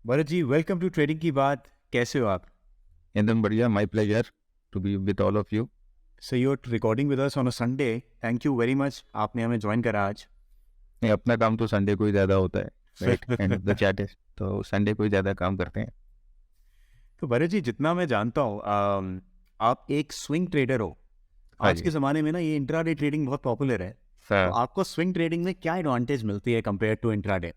Bharat ji, welcome to trading की बात। कैसे हो आप? एकदम बढ़िया। My pleasure to be with all of you. So you are recording with us on a Sunday. Thank you very much, आपने हमें ज्वाइन करा आज। अपना काम तो संडे को ही ज़्यादा होता है, right? End of the chat is तो संडे को ही ज़्यादा काम करते हैं। तो भरत जी, जितना मैं जानता हूँ, आप एक स्विंग ट्रेडर हो। हाँ आज जी। के ज़माने में ना ये इंट्राडे ट्रेडिंग बहुत पॉपुलर है। तो हाँ। आपको स्विंग ट्रेडिंग में क्या एडवांटेज मिलती है कंपेयर टू इंट्राडे?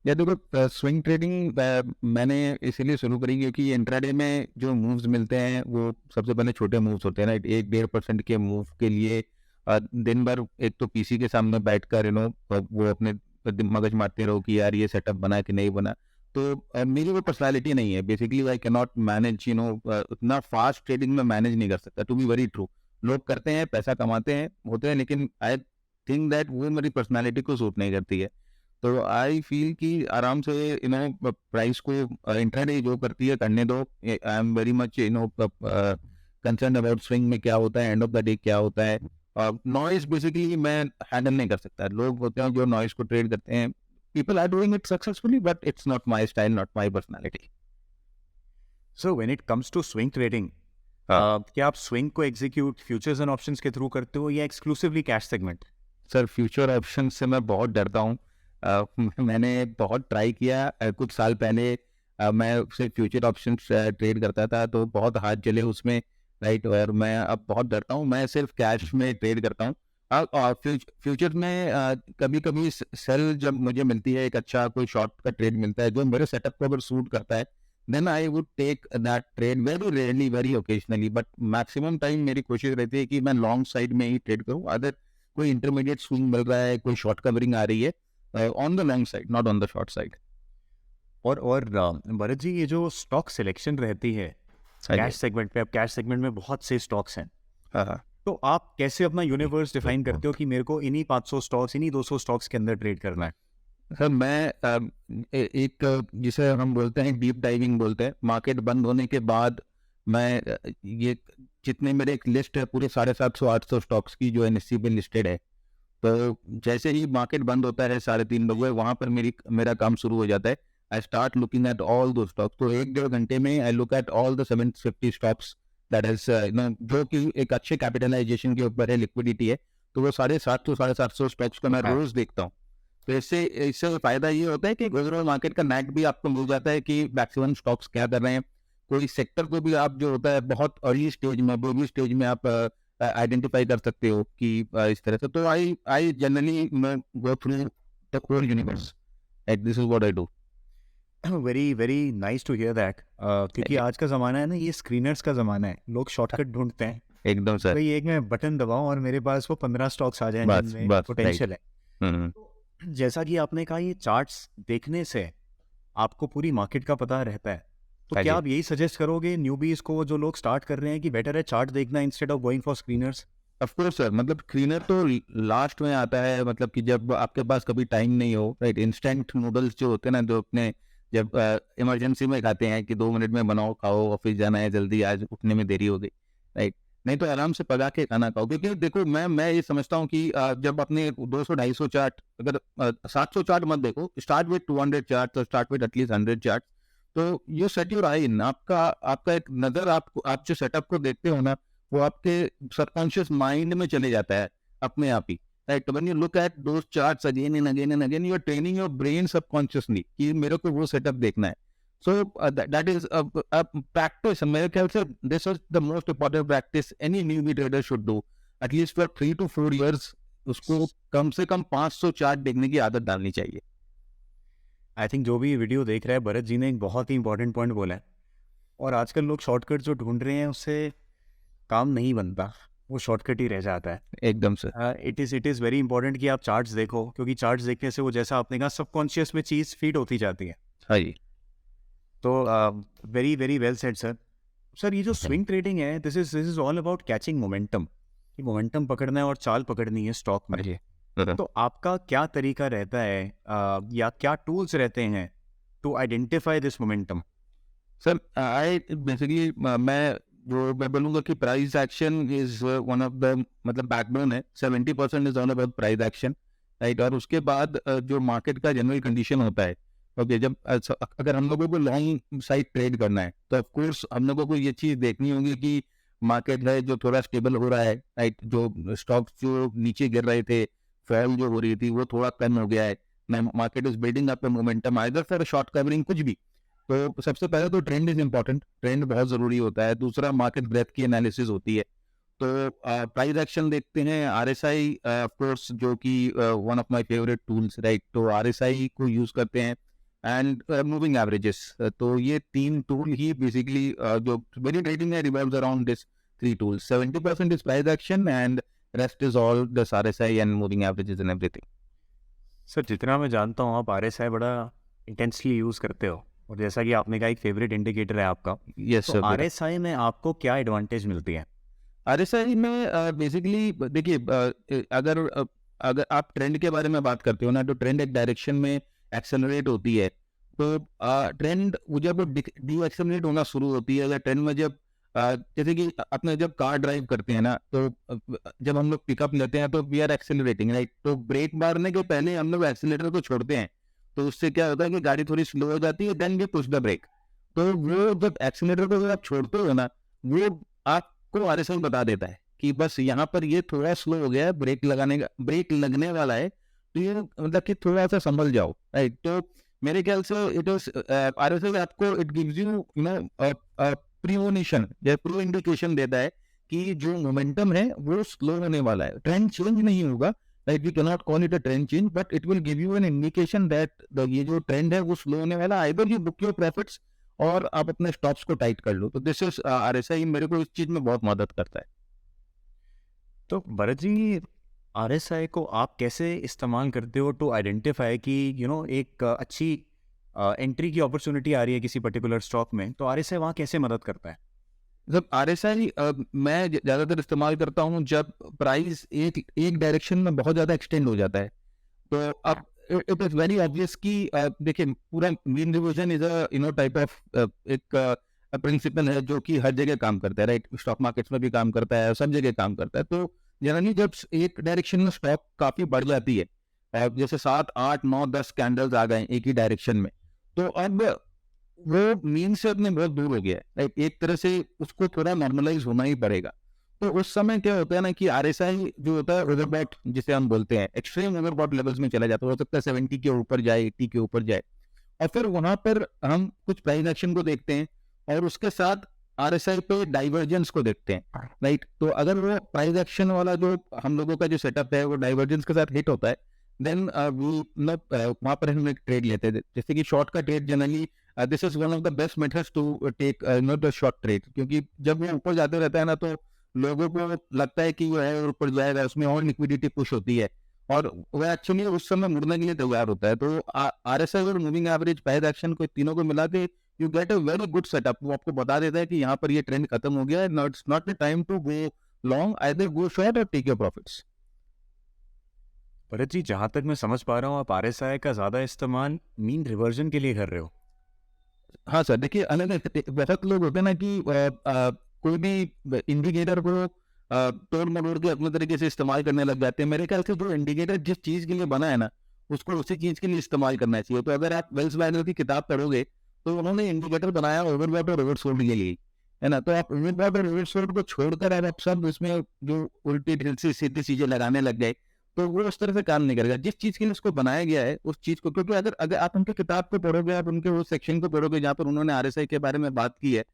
या देखो, स्विंग ट्रेडिंग मैंने इसीलिए शुरू करी क्योंकि इंट्राडे में जो मूव्स मिलते हैं वो सबसे पहले छोटे मूव्स होते हैं, राइट? 1-1.5% के मूव के लिए दिन भर एक तो पीसी के सामने बैठ कर वो अपने मगज मारते रहो कि यार ये सेटअप बना कि नहीं बना। तो मेरी वो पर्सनालिटी नहीं है। Basically I can not manage, उतना फास्ट ट्रेडिंग में मैनेज नहीं कर सकता। टू बी वेरी ट्रू, लोग करते हैं, पैसा कमाते हैं, होते हैं, लेकिन आई थिंक दैट वो मेरी पर्सनालिटी को सूट नहीं करती है। तो आई फील कि आराम से प्राइस को इंट्राडे जो करती है करने दो। I am very much concern about swing में क्या होता है, एंड ऑफ द डे क्या होता है। नॉइस बेसिकली मैं हैंडल नहीं कर सकता। लोग होते हैं जो नॉइस को ट्रेड करते हैं, people are doing it successfully, but it's not my style, not my personality. So when it comes to swing trading, हाँ क्या आप स्विंग को एग्जीक्यूट फ्यूचर्स एंड ऑप्शंस के थ्रू करते हो या exclusively cash segment? Sir, future option से मैं बहुत डरता हूँ। मैंने बहुत ट्राई किया। कुछ साल पहले मैं सिर्फ फ्यूचर ऑप्शन ट्रेड करता था, तो बहुत हाथ जले उसमें, राइट? और मैं अब बहुत डरता हूँ। मैं सिर्फ कैश में ट्रेड करता हूँ। और फ्यूचर में कभी कभी सेल जब मुझे मिलती है, एक अच्छा कोई शॉर्ट का ट्रेड मिलता है जो मेरे सेटअप को अगर सूट करता है, then I would take that trade very rarely, very occasionally, but maximum time मेरी कोशिश रहती है कि मैं लॉन्ग साइड में ही ट्रेड करूँ। अदर कोई इंटरमीडिएट स्विंग मिल रहा है, कोई शॉर्ट कवरिंग आ रही है, on the long side, not on the short side. और भरत जी, ये जो स्टॉक सिलेक्शन रहती है हाँ जी। कैश सेगमेंट पे, अब कैश सेगमेंट में बहुत से स्टॉक्स हैं। हाँ हाँ। तो आप कैसे अपना यूनिवर्स डिफाइन करते हो कि मेरे को इन्हीं 500 स्टॉक्स, इन्हीं 200 स्टॉक्स के अंदर ट्रेड करना है? सर मैं एक जिसे हम बोलते हैं डीप डाइविंग बोलते हैं, मार्केट बंद होने के बाद मैं ये जितने मेरे एक लिस्ट है पूरे 750-800 स्टॉक्स की जो एनएससी पे लिस्टेड है। तो जैसे ही मार्केट बंद होता है 3:30 बजे, वहां पर मेरा काम शुरू हो जाता है। I start looking at all दो स्टॉक्स। तो 1-1.5 घंटे में I look at all the 750 stocks that is जो कि एक अच्छे कैपिटलाइजेशन के ऊपर है, लिक्विडिटी है। तो वो 750-750 स्टॉक्स को मैं हाँ। रोज देखता हूँ। तो इससे इससे फायदा ये होता है कि ओवरऑल मार्केट का नेट भी आपको मिल जाता है कि मैक्सिमम स्टॉक्स क्या कर रहे हैं। कोई सेक्टर को भी आप जो होता है बहुत अर्ली स्टेज में, बेबी स्टेज में आप आइडेंटिफाई कर सकते हो कि इस तरह से। तो I I generally go through the whole universe, and this is what I do. Very very nice to hear that, क्योंकि आज का ज़माना है ना, ये स्क्रीनर्स का ज़माना है। लोग शॉर्टकट ढूंढते हैं। एकदम सर। भाई एक मैं बटन दबाऊं और मेरे पास वो 15 स्टॉक्स आ जाएं बस जिनमें बस राइट। पोटेंशियल है। तो जैसा कि आपने कहा, ये चार्ट्स देखने से आपको पूरी मार्केट का पता रहता है। तो हाँ क्या जी। आप यही सजेस्ट करोगे न्यूबीज को, जो लोग स्टार्ट कर रहे हैं, कि बेटर है चार्ट देखना instead of going for screeners? Of course sir, मतलब क्लीनर तो लास्ट में आता है, मतलब कि जब आपके पास कभी टाइम नहीं हो, राइट? इंस्टेंट नूडल्स जो होते हैं ना, जो अपने जब इमरजेंसी में खाते हैं कि 2 मिनट में बनाओ खाओ, ऑफिस जाना है जल्दी, आज उठने में देरी हो गई, राइट? नहीं तो आराम से पका के खाना खाओ। क्योंकि देखो, मैं ये समझता हूँ कि जब अपने 200-250 चार्ट, अगर 700 चार्ट मत देखो, स्टार्ट विद 200 चार्ट, तो स्टार्ट विद एटलीस्ट 100 चार्ट। तो यू सेट योर आई इन, आपका आपका एक नजर, आप जो सेटअप को देखते हो ना, वो आपके सबकॉन्शियस माइंड में चले जाता है अपने आप ही, right? When you look at those charts again and again and again, you are training your brain subconsciously कि मेरे को वो सेटअप देखना है। So that is practice. मेरे ख्याल से this is the most important practice any newbie trader should do, at least for 3 to 4 years। उसको कम से कम 500 चार्ट देखने की आदत डालनी चाहिए। आई थिंक जो भी ये वीडियो देख रहा है, भरत जी ने एक बहुत ही इंपॉर्टेंट पॉइंट बोला है। और आजकल लोग शॉर्टकट जो ढूंढ रहे हैं, उससे काम नहीं बनता, वो शॉर्टकट ही रह जाता है। एकदम से। इट इज़ वेरी इंपॉर्टेंट कि आप चार्ट्स देखो, क्योंकि चार्ट्स देखने से वो, जैसा आपने कहा, सबकॉन्शियस में चीज़ फीड होती जाती है। हाँ जी। तो very very well said sir. Sir, ये जो स्विंग ट्रेडिंग है, this is all about catching momentum, कि मोमेंटम पकड़ना है और चाल पकड़नी है स्टॉक हाँ में। जी। तो आपका क्या तरीका रहता है, या क्या टूल्स रहते हैं to identify this momentum? Sir I basically मैं बोलूँगा कि price action is one of the, मतलब बैकबोन है। 70% is all about price action, right? और उसके बाद जो मार्केट का जनरल कंडीशन होता है, ओके, जब अगर हम लोगों को लॉन्ग साइड ट्रेड करना है तो ऑफ कोर्स हम लोगों को ये चीज देखनी होगी कि मार्केट है जो थोड़ा स्टेबल हो रहा है, राइट, जो स्टॉक्स जो नीचे गिर रहे थे, फॉल जो हो रही थी वो थोड़ा कम हो गया है, market is building up momentum either for short covering, कुछ भी। तो सबसे पहले तो ट्रेंड इज इंपॉर्टेंट, ट्रेंड बहुत जरूरी होता है। दूसरा मार्केट ब्रेथ की एनालिसिस होती है। तो प्राइस एक्शन देखते हैं, आरएसआई ऑफ कोर्स जो कि one of my favourite tools, right, तो आरएसआई को यूज करते हैं, एंड मूविंग एवरेजेस। तो ये तीन टूल ही बेसिकली जो मेरी ट्रेडिंग है revolves around this three tools. 70% is price action and rest is all this RSI and moving averages and everything. Sir जितना मैं जानता हूँ आप RSI बड़ा इंटेंसली यूज़ करते हो, और जैसा कि आपने कहा एक फेवरेट इंडिकेटर है आपका, यस तो सर। RSI में आपको क्या एडवांटेज मिलती है? आरएसआई में बेसिकली देखिए, अगर आप ट्रेंड के बारे में बात करते हो ना, तो ट्रेंड एक डायरेक्शन में एक्सेलरेट होती है। तो ट्रेंड जब डी एक्सेलरेट होना शुरू होती है, अगर ट्रेंड में जब जैसे कि अपने जब कार ड्राइव करते हैं ना, तो जब हम लोग पिकअप लेते हैं तो वी आर एक्सेलरेटिंग, राइट, तो ब्रेक मारने के पहले हम लोग एक्सेलरेटर को छोड़ते हैं। तो उससे क्या होता है कि गाड़ी थोड़ी स्लो हो जाती है, then we push the brake. तो वो जब एक्सेलरेटर को जब आप छोड़ते हो ना, वो आपको आरएसआई बता देता है कि बस यहाँ पर ये थोड़ा स्लो हो गया है, ब्रेक लगने वाला है, तो ये मतलब कि थोड़ा सा संभल जाओ, राइट। तो मेरे ख्याल से इट वाज आरएसआई आपको इट गिव्स यू प्रीमोनिशन या प्रो इंडिकेशन देता है कि जो मोमेंटम है वो स्लो होने वाला है, ट्रेंड चेंज नहीं होगा, right, we can not call it a trend change, but it will give you an indication that ये जो ट्रेंड है वो स्लो होने वाला है। Either you book your profits और आप अपने स्टॉप्स को टाइट कर लो। तो दिस इज आरएसआई मेरे को इस चीज में बहुत मदद करता है। तो भरत जी, RSI को आप कैसे इस्तेमाल करते हो टू आइडेंटिफाई कि एक अच्छी एंट्री की अपॉर्चुनिटी आ रही है किसी पर्टिकुलर स्टॉक में, तो RSI वहाँ कैसे मदद करता है? जब आरएसआई मैं ज्यादातर इस्तेमाल करता हूँ जब प्राइस एक डायरेक्शन में बहुत ज्यादा एक्सटेंड हो जाता है। तो अब इट इज वेरी ऑब्वियस कि देखिए, पूरा mean reversion is a type of एक प्रिंसिपल है जो कि हर जगह काम करता है, राइट, स्टॉक मार्केट्स में भी काम करता है, सब जगह काम करता है। तो जनरली जब एक डायरेक्शन में स्टॉक काफी बढ़ जाती है, जैसे 7 8 9 10 कैंडल्स आ गए एक ही डायरेक्शन में, तो अब वो मीन से अपने बहुत दूर हो गया है, राइट, एक तरह से उसको थोड़ा नॉर्मलाइज होना ही पड़ेगा। तो उस समय क्या होता है ना कि आरएसआई जो होता है ओवरबॉट जिसे हम बोलते हैं, एक्सट्रीम ओवरबॉट लेवल्स में चला जाता है, हो सकता है 70 के ऊपर जाए, 80 के ऊपर जाए, और फिर वहां पर हम कुछ प्राइस एक्शन को देखते हैं और उसके साथ आरएसआई पे डाइवर्जेंस को देखते हैं, राइट। तो अगर वो प्राइस एक्शन वाला जो हम लोगों का जो सेटअप है वो डाइवर्जेंस के साथ हिट होता है, देन वहां पर हम एक ट्रेड लेते हैं। जैसे कि शॉर्ट का trade generally this is one of the best methods to take not the short trade, क्योंकि जब वो ऊपर जाते रहता है ना, तो लोगों को लगता है कि वो है और ऊपर जाएगा, उसमें और लिक्विडिटी पुश होती है, और वह एक्चुअली उस समय मुड़ने के लिए तैयार होता है। तो आरएसआई और मूविंग एवरेज प्राइस एक्शन को तीनों को मिला के you get a very good setup. वो आपको बता देता है कि यहाँ पर ये ट्रेंड खत्म हो गया है, it's not the time to go long, either go short और take your profits. Bharat ji, जहाँ तक मैं समझ पा रहा हूँ आप RSI का ज़्यादा इस्तेमाल मीन रिवर्जन के लिए कर रहे हो। हाँ सर, देखिए अलग वैसा तो लोग होते हैं ना कि कोई भी इंडिकेटर को तोड़ मरोड़ के अपने तरीके से इस्तेमाल करने लग जाते हैं। मेरे ख्याल से जो इंडिकेटर जिस चीज के लिए बना है ना, उसको उसी चीज के लिए इस्तेमाल करना चाहिए। तो अगर आप वेल्स वाइनर की किताब पढ़ोगे तो उन्होंने इंडिकेटर बनाया ओवरबॉट और रिवर्स के लिए, है ना। तो आप ओवरबॉट और रिवर्स को छोड़कर आप सब इसमें जो उल्टी ढिलसी सीधी चीजें लगाने लग गए, तो वो उस तरह से काम नहीं करेगा। जिस चीज के लिए उसको बनाया गया है उस चीज को, क्योंकि अगर अगर आप उनकी किताब को पढ़ोगे, आप उनके उस सेक्शन को पढ़ोगे जहाँ पर उन्होंने आरएसआई के बारे में बात की है,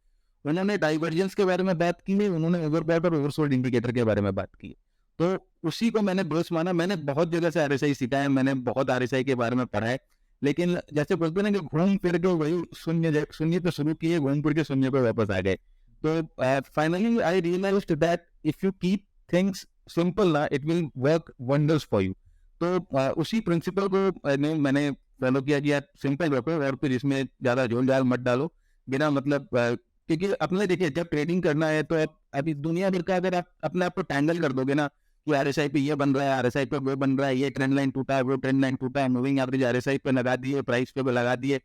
उन्होंने डाइवर्जेंस के बारे में बात की है, उन्होंने ओवरबॉट और रिवर्स इंडिकेटर के बारे में बात की है। तो उसी को मैंने बेस माना। मैंने बहुत जगह से आरएसआई सीखा है, मैंने बहुत आरएसआई के बारे में पढ़ा है, लेकिन जैसे बोलते हैं ना कि घूम फिर के वही शून्य पे शुरू किए, घूम फिर के शून्य पे वापस आ गए। तो finally I realised that if you keep things simple ना, it will work wonders for you. तो उसी प्रिंसिपल को मैंने फॉलो किया कि यार सिंपल रखो और फिर इसमें ज्यादा झोल झाल मत डालो बिना मतलब क्योंकि अपने देखिए जब ट्रेडिंग करना है तो अभी दुनिया भर का अगर आप अपने आप को टैंगल कर दोगे ना कि आरएसआई पे ये बन रहा है, आरएसआई पे वो बन रहा है, ये ट्रेंड लाइन टूटा है, वो ट्रेंड लाइन टूटा है, मूविंग एवरेज आरएसआई पे लगा दिए, प्राइस पे लगा दिए।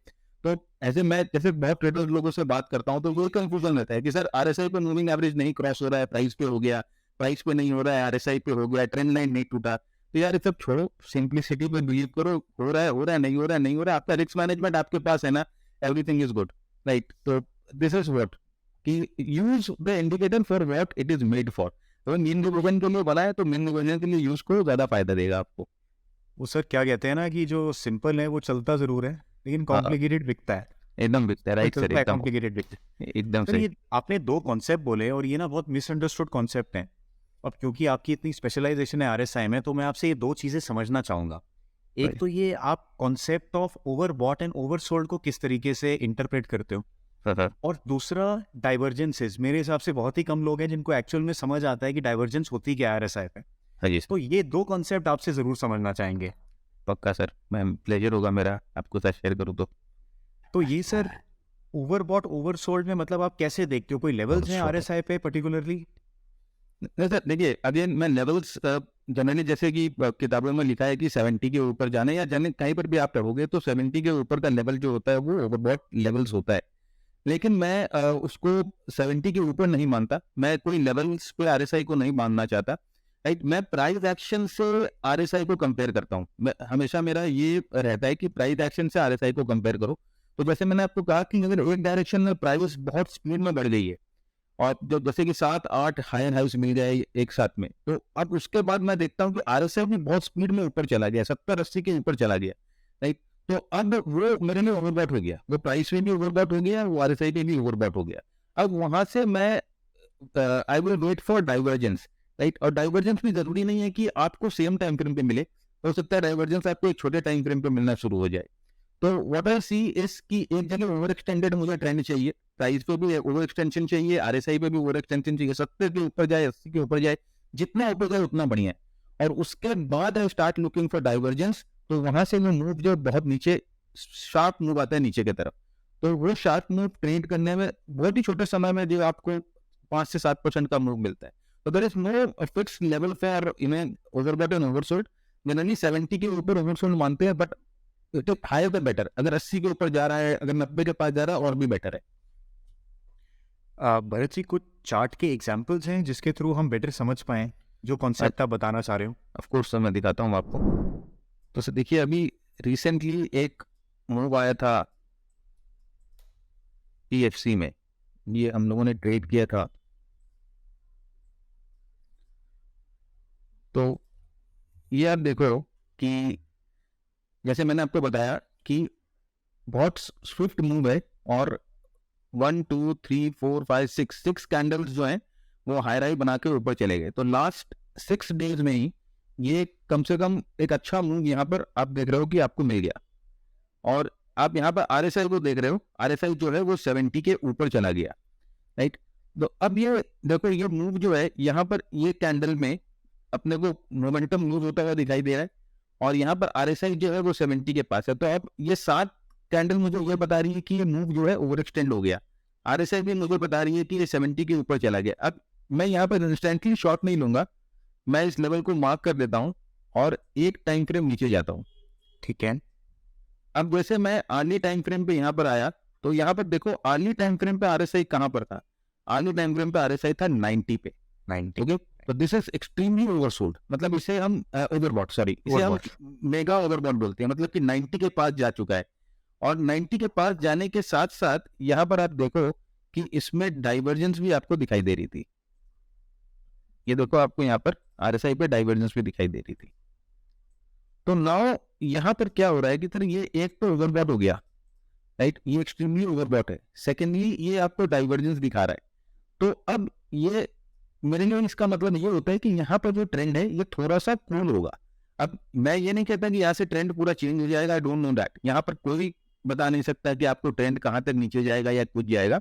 तो ऐसे मैं जैसे बहुत ट्रेडर्स लोगों से बात करता हूँ तो वो कंफ्यूजन रहता है कि सर आरएसआई पे मूविंग एवरेज नहीं क्रॉस हो रहा है, प्राइस पे हो गया, प्राइस पे नहीं हो रहा है, आरएसआई पे हो गया, ट्रेंड लाइन नहीं टूटा। तो यार ये सब छोड़ो, सिंप्लिसिटी पे बिलीव करो, हो रहा है, नहीं हो रहा है, नहीं हो रहा है, आपका रिस्क मैनेजमेंट आपके पास है ना, एवरीथिंग इज गुड, राइट? तो दिस इज व्हाट कि use the indicator for what it is made for. तो मीन रिवर्जन के लिए बना है तो मीन रिवर्जन के लिए यूज करो, ज्यादा फायदा देगा आपको। वो सर क्या कहते हैं ना कि जो सिंपल है वो चलता ज़रूर है, लेकिन हाँ, कॉम्प्लिकेटेड बिकता है। एकदम बिकता है, वो राइट सर, चलता है एकदम कॉम्प्लिकेटेड बिकता है। एकदम सर सही। ये आपने दो कॉन्सेप्ट बोले और ये ना बहुत मिसअंडरस्टूड कॉन्सेप्ट हैं। अब क्योंकि आपकी इतनी स्पेशलाइजेशन है आरएसआई में, तो मैं आपसे ये दो चीज़ें समझना चाहूँगा। एक तो ये आप concept of overbought and oversold को किस तरीके से इंटरप्रेट करते हो, हाँ और दूसरा डाइवर्जेंसेस। मेरे हिसाब से बहुत ही कम लोग हैं जिनको एक्चुअल में समझ आता है कि डाइवर्जेंस होती क्या है आरएसआई पे। हाँ जी सर, तो ये दो कॉन्सेप्ट आपसे ज़रूर समझना चाहेंगे। पक्का सर, मैं प्लेजर होगा मेरा आपको साथ शेयर करूँ तो ये sir overbought oversold में मतलब आप कैसे देखते हो, कोई लेवल्स हैं तो। आरएसआई पे पर्टिकुलरली? नहीं सर, देखिए अगेन मैं लेवल्स जनरली जैसे कि किताबों में लिखा है कि 70 के ऊपर जाने, या जनरली कहीं पर भी आप पढ़ोगे तो 70 के ऊपर का लेवल जो होता है वो ओवरबॉट लेवल्स होता है। लेकिन मैं उसको 70 के ऊपर नहीं मानता, मैं कोई लेवल्स पे आरएसआई को नहीं मानना चाहता, राइट? मैं प्राइस एक्शन से आरएसआई को कंपेयर करता हूँ। मैं हमेशा मेरा ये रहता है कि प्राइस एक्शन से आरएसआई को कंपेयर करो। तो जैसे मैंने आपको कहा कि अगर एक डायरेक्शन में प्राइस बहुत स्पीड में बढ़ गई है और जो जैसे कि 7-8 हायर हाउस मिल जाए एक साथ में, तो अब उसके बाद मैं देखता हूँ कि आरएसआई भी बहुत स्पीड में ऊपर चला गया, 70-80 के ऊपर चला गया, राइट? तो अब वो मेरे लिए ओवरबैट हो गया, वो प्राइस में भी ओवरबैट हो गया, वो आरएसआई पे भी ओवरबैट हो गया। अब वहां से मैं I will wait for divergence, right? और डाइवर्जेंस भी जरूरी नहीं है कि आपको सेम टाइम फ्रेम पे मिले, हो सकता है डाइवर्जेंस आपको एक छोटे टाइम फ्रेम पे मिलना शुरू हो जाए। तो व्हाट आई सी इज कि एक जगह ओवर एक्सटेंडेड मुझे ट्रेंड चाहिए, प्राइस पे भी ओवर एक्सटेंशन चाहिए, आरएसआई पे भी ओवर एक्सटेंशन चाहिए, 70 के ऊपर जाए, 80 के ऊपर जाए, जितना ऊपर जाए उतना बढ़िया है। और उसके बाद I start looking for divergence. तो वहां से वो मूव जो बहुत नीचे, शार्प मूव आता है नीचे की तरफ, तो वो शार्प मूव ट्रेड करने में बहुत ही छोटे समय में जो आपको 5 से 7% का मूव मिलता है। तो there is no fix level for in overbought and oversold. Generally 70 के ऊपर ओवरसोल्ड मानते हैं, बट तो हायर द बेटर। अगर 80 के ऊपर जा रहा है, अगर 90 के पास जा रहा है, और भी बेटर है। भरत जी, कुछ चार्ट के एग्जांपल्स हैं जिसके थ्रू हम बेटर समझ पाएं जो कॉन्सेप्ट आप बताना चाह रहे हो? ऑफ कोर्स सर, मैं दिखाता हूँ आपको। तो सर देखिए, अभी रिसेंटली एक मूव आया था पीएफसी में, ये हम लोगों ने ट्रेड किया था। तो ये आप देखो कि जैसे मैंने आपको बताया कि बहुत स्विफ्ट मूव है, और 1 2 3 4 5 6 कैंडल्स जो हैं वो हाई राई बना के ऊपर चले गए। तो लास्ट 6 डेज में ही ये कम से कम एक अच्छा मूव यहाँ पर आप देख रहे हो कि आपको मिल गया। और आप यहाँ पर आरएसआई को देख रहे हो, आरएसआई जो है वो 70 के ऊपर चला गया, राइट? तो अब ये देखो, ये मूव जो है यहाँ पर ये कैंडल में अपने को मोमेंटम मूव होता हुआ दिखाई दे रहा है, और यहाँ पर आरएसआई जो है वो 70 के पास है। तो अब ये 7 कैंडल मुझे ये बता रही है कि ये मूव जो है ओवर एक्सटेंड हो गया। आरएसआई भी मुझे बता रही है कि ये 70 के ऊपर चला गया। अब मैं यहाँ पर इंस्टेंटली शॉर्ट नहीं लूंगा, मैं इस लेवल को मार्क कर देता हूँ और एक टाइम फ्रेम नीचे जाता हूँ। ठीक है। अब वैसे मैं अर्ली टाइम फ्रेम पे यहाँ पर आया, तो यहाँ पर देखो अर्ली टाइम फ्रेम पे आरएसआई कहाँ पर था? अर्ली टाइम फ्रेम पे आरएसआई था 90 पे, 90। ओके? तो दिस इज एक्सट्रीमली ओवरसोल्ड, मतलब इसे हम ओवरबॉट, सॉरी, इसे हम मेगा ओवरबॉट बोलते हैं, मतलब कि 90 के पास जा चुका है। और 90 के पास जाने के साथ साथ यहाँ पर आप देखो कि इसमें डाइवर्जेंस भी आपको दिखाई दे रही थी। ये देखो, आपको यहाँ पर आरएसआई पे डाइवर्जेंस भी दिखाई दे रही थी। तो नाउ यहाँ पर क्या हो रहा है कि सर ये एक तो ओवरबॉट हो गया, राइट? ये एक्सट्रीमली ओवरबॉट है। सेकेंडली ये आपको डाइवर्जेंस दिखा रहा है। तो अब ये मेरे लिए इसका मतलब ये होता है कि यहाँ पर जो ट्रेंड है ये थोड़ा सा कूल होगा। अब मैं ये नहीं कहता कि यहाँ से ट्रेंड पूरा चेंज हो जाएगा, आई डोंट नो दैट। यहाँ पर कोई बता नहीं सकता कि आपको ट्रेंड कहाँ तक नीचे जाएगा या कुछ जाएगा।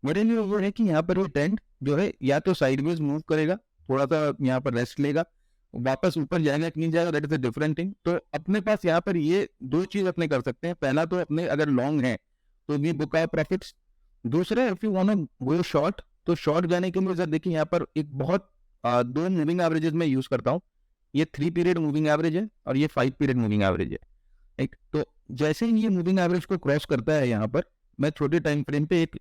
मेरे लिए वो है कि यहाँ पर वो ट्रेंड जो है या तो साइडवेज मूव करेगा, थोड़ा सा यहाँ पर रेस्ट लेगा, वापस ऊपर जाएगा कि नहीं जाएगा, that is a different thing. तो अपने पास यहाँ पर ये दो चीज अपने कर सकते हैं। पहला तो अपने अगर लॉन्ग है तो वी बुक आवर प्रॉफिट्स। दूसरा, if you want to go short, तो शॉर्ट जाने के लिए सर देखिए यहाँ पर एक बहुत दो मूविंग एवरेजेस में यूज करता हूँ। ये 3 पीरियड मूविंग एवरेज है और ये 5 पीरियड मूविंग एवरेज है, राइट? तो जैसे ही ये मूविंग एवरेज को क्रॉस करता है यहाँ पर, मैं छोटे टाइम फ्रेम पे एक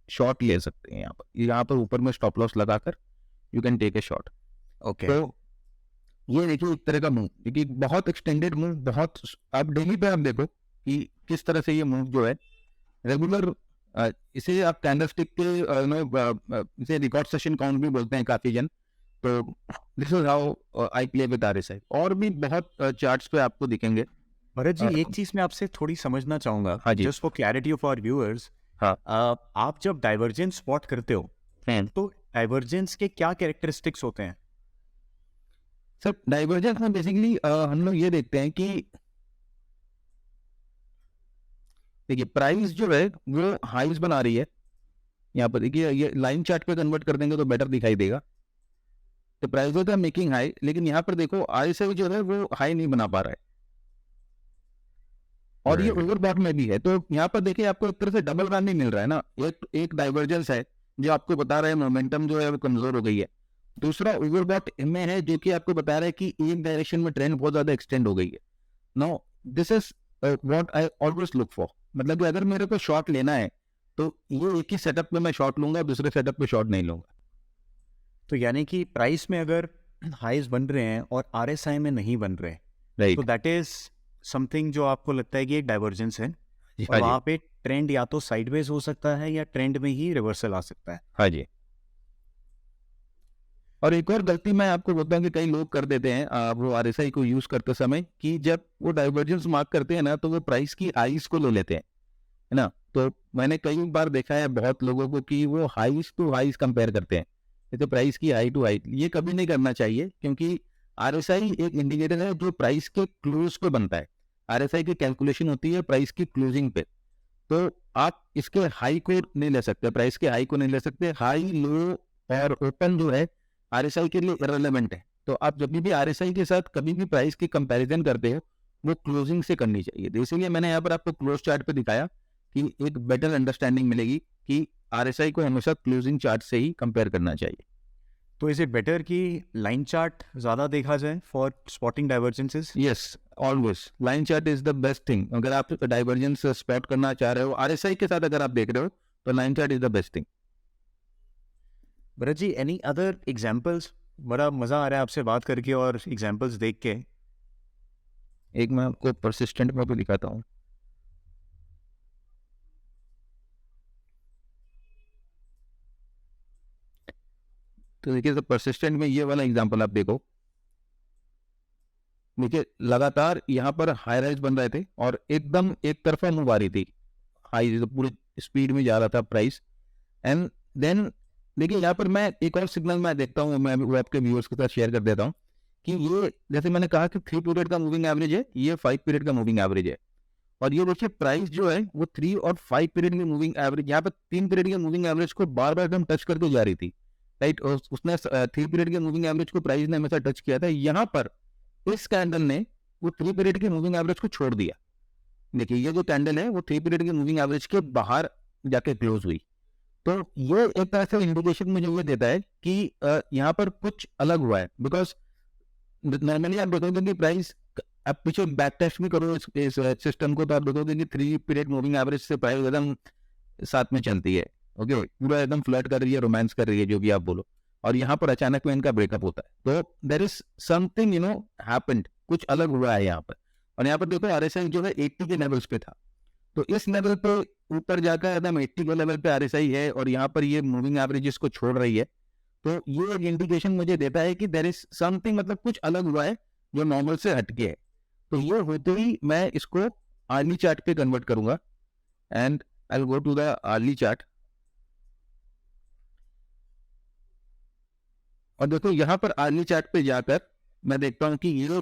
शॉर्ट ले सकते हैं। यहाँ पर ऊपर में स्टॉप लॉस लगाकर you can take a short. Okay. तो ये देखिए एक तरह का मूव, देखिए बहुत एक्सटेंडेड मूव, बहुत आप डेली पे आप देखो कि किस तरह से ये मूव जो है रेगुलर, इसे आप कैंडलस्टिक के इसे रिकॉर्ड सेशन काउंट भी बोलते हैं काफी जन। तो this is how I play with RSI, और भी बहुत चार्ट्स पे आपको दिखेंगे। भरत जी, अ, एक चीज मैं आपसे थोड़ी समझना चाहूंगा, हाँ जी। Just for clarity of our viewers. हाँ। आप जब डाइवर्जेंस स्पॉट करते हो तो डाइवर्जेंस के क्या कैरेक्टरिस्टिक्स होते हैं? सर डाइवर्जेंस में बेसिकली हम लोग ये देखते हैं कि देखिए प्राइस जो है वो हाइज बना रही है। यहाँ पर देखिए ये लाइन चार्ट पे कन्वर्ट कर देंगे तो बेटर दिखाई देगा। तो प्राइस होता है मेकिंग हाई, लेकिन यहाँ पर देखो आरएसआई जो है वो हाई नहीं बना पा रहा है, और ये Right. ओवरबॉट में भी है। तो यहाँ पर देखिए आपको एक तरह से डबल रन नहीं मिल रहा है ना। एक डाइवर्जेंस है जो आपको बता रहा है मोमेंटम जो है वो कमजोर हो गई है। दूसरा ओवरबॉट में है जो कि आपको बता रहा है कि एक डायरेक्शन में ट्रेंड बहुत ज्यादा एक्सटेंड हो गई है। Now this is what I always look for, मतलब कि अगर मेरे को शॉट लेना है तो ये एक ही सेटअप में मैं शॉट लूंगा, दूसरे सेटअप पे शॉट नहीं लूंगा। तो यानी कि प्राइस में अगर हाइज बन रहे हैं और आरएसआई में नहीं बन रहे, तो राइट। दैट इज समथिंग जो आपको लगता है कि एक डाइवर्जेंस है, और हाँ जी। वहां पे ट्रेंड या तो साइडवेज हो सकता है या ट्रेंड में ही रिवर्सल आ सकता है। हाँ जी। और एक और गलती मैं आपको बोलता हूँ कि कई लोग कर देते हैं वो आरएसआई को यूज करते समय, कि जब वो डाइवर्जेंस मार्क करते हैं ना तो वो प्राइस की हाइस को ले लेते हैं, है ना। तो मैंने कई बार देखा है बहुत लोगों को कि वो हाइस टू हाइस कंपेयर करते हैं, ये तो प्राइस की हाई टू हाई। ये कभी नहीं करना चाहिए, क्योंकि आरएसआई एक इंडिकेटर है जो प्राइस के क्लोज पे बनता है। आरएसआई की कैलकुलेशन होती है प्राइस की क्लोजिंग पे। तो आप इसके हाई को नहीं ले सकते, प्राइस के हाई को नहीं ले सकते। हाई, लो और ओपन जो है आरएसआई के लिए इररिलेवेंट है। तो आप जब भी आरएसआई के साथ कभी भी प्राइस की कंपैरिजन करते हो वो क्लोजिंग से करनी चाहिए। तो इसीलिए मैंने यहाँ पर आपको क्लोज चार्ट पे दिखाया कि एक बेटर अंडरस्टैंडिंग मिलेगी कि आरएसआई को हमेशा क्लोजिंग चार्ट से ही कंपेयर करना चाहिए। तो इज इट बेटर कि लाइन चार्ट ज्यादा देखा जाए for spotting divergences? Yes, always line chart is the best thing. अगर आप डाइवर्जेंस स्पॉट करना चाह रहे हो आरएसआई के साथ, अगर आप देख रहे हो तो line chart is the best thing. Bharat ji, any other examples? बड़ा मजा आ रहा है आपसे बात करके और एग्जांपल्स देख के। एक मैं आपको परसिस्टेंट में भी दिखाता हूँ। तो देखिए सर परसिस्टेंट में ये वाला एग्जांपल आप देखो। देखिए लगातार यहाँ पर हाई राइज बन रहे थे और एकदम एक तरफा मूव आ रही थी, हाई तो पूरी स्पीड में जा रहा था प्राइस। एंड देन देखिए यहाँ पर मैं एक और सिग्नल मैं देखता हूँ, मैं वेब के व्यूअर्स के साथ शेयर कर देता हूँ कि ये जैसे मैंने कहा कि 3 पीरियड का मूविंग एवरेज है, ये 5 पीरियड का मूविंग एवरेज है। और ये देखिए प्राइस जो है वो 3 और 5 पीरियड की मूविंग एवरेज, यहाँ पर 3 पीरियड के मूविंग एवरेज को बार बार एकदम टच करके जा रही थी, राइट। और उसने 3 पीरियड के मूविंग एवरेज को प्राइस ने हमेशा टच किया था। यहाँ पर इस कैंडल ने वो 3 पीरियड के मूविंग एवरेज को छोड़ दिया। देखिए ये जो कैंडल है वो 3 पीरियड के मूविंग एवरेज के बाहर जाके क्लोज हुई। तो ये एक तरह से इंडिकेशन मुझे ये देता है कि यहाँ पर कुछ अलग हुआ है। बिकॉज नॉर्मली आप देखोगे कि प्राइस, आप पीछे बैक टेस्ट भी करो इस सिस्टम को, तो आप देखोगे कि 3 पीरियड मूविंग एवरेज से प्राइस एकदम साथ में चलती है, ओके, पूरा एकदम फ्लर्ट कर रही है, रोमांस कर रही है, जो भी आप बोलो। और यहाँ पर अचानक में इनका ब्रेकअप होता है। तो देर इज समथिंग हैपेंड, कुछ अलग हुआ है यहाँ पर। और यहाँ पर देखो आरएसआई जो है 80 के लेवल्स पे था, तो इस लेवल पे ऊपर जाकर एकदम 80 के लेवल पे आरएसआई है और यहाँ पर ये मूविंग एवरेजेस को छोड़ रही है। तो ये एक इंडिकेशन मुझे देता है कि देर इज समथिंग, मतलब कुछ अलग हुआ है जो नॉर्मल से हटके है। तो ये होते ही मैं इसको आर्ली चार्ट पे कन्वर्ट करूंगा and I will go to the hourly chart. और देखो यहाँ पर आर्ली चार्ट पे जाकर मैं देखता हूँ कि ये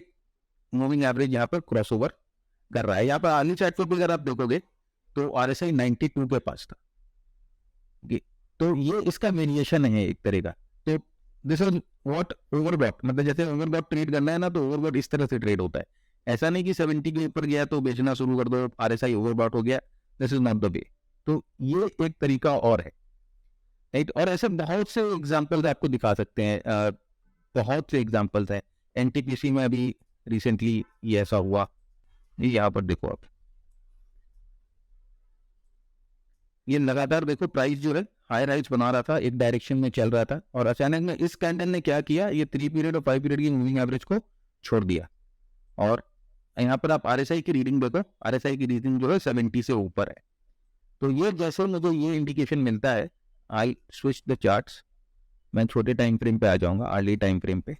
मूविंग एवरेज यहाँ पर क्रॉसओवर कर रहा है। यहाँ पर आर्ली चार्ट पे भी अगर आप देखोगे तो आरएसआई 92 के पास था। तो ये इसका वेरिएशन है एक तरह का। तो दिस इज व्हाट ओवरबॉट, मतलब जैसे ओवरबॉट ट्रेड करना है ना तो ओवरबॉट इस तरह से ट्रेड होता है। ऐसा नहीं कि 70 के ऊपर गया तो बेचना शुरू कर दो, आरएसआई ओवरबॉट हो गया, this is not the way. तो ये एक तरीका और है, राइट। और ऐसे बहुत से एग्जाम्पल्स आपको दिखा सकते हैं, बहुत से एग्जाम्पल्स हैं। एनटीपीसी में अभी रिसेंटली ये ऐसा हुआ, ये यहाँ पर देखो आप, ये लगातार देखो प्राइस जो है हाई राइज बना रहा था, एक डायरेक्शन में चल रहा था, और अचानक में इस कैंडल ने क्या किया, ये 3 पीरियड और 5 पीरियड की मूविंग एवरेज को छोड़ दिया। और यहाँ पर आप RSI की रीडिंग देखो, RSI की रीडिंग जो है 70 से ऊपर है। तो ये जैसे मुझे ये इंडिकेशन मिलता है, आई स्विच द चार्ट्स, मैं छोटे टाइम फ्रेम पे आ जाऊंगा, अर्ली टाइम फ्रेम पे,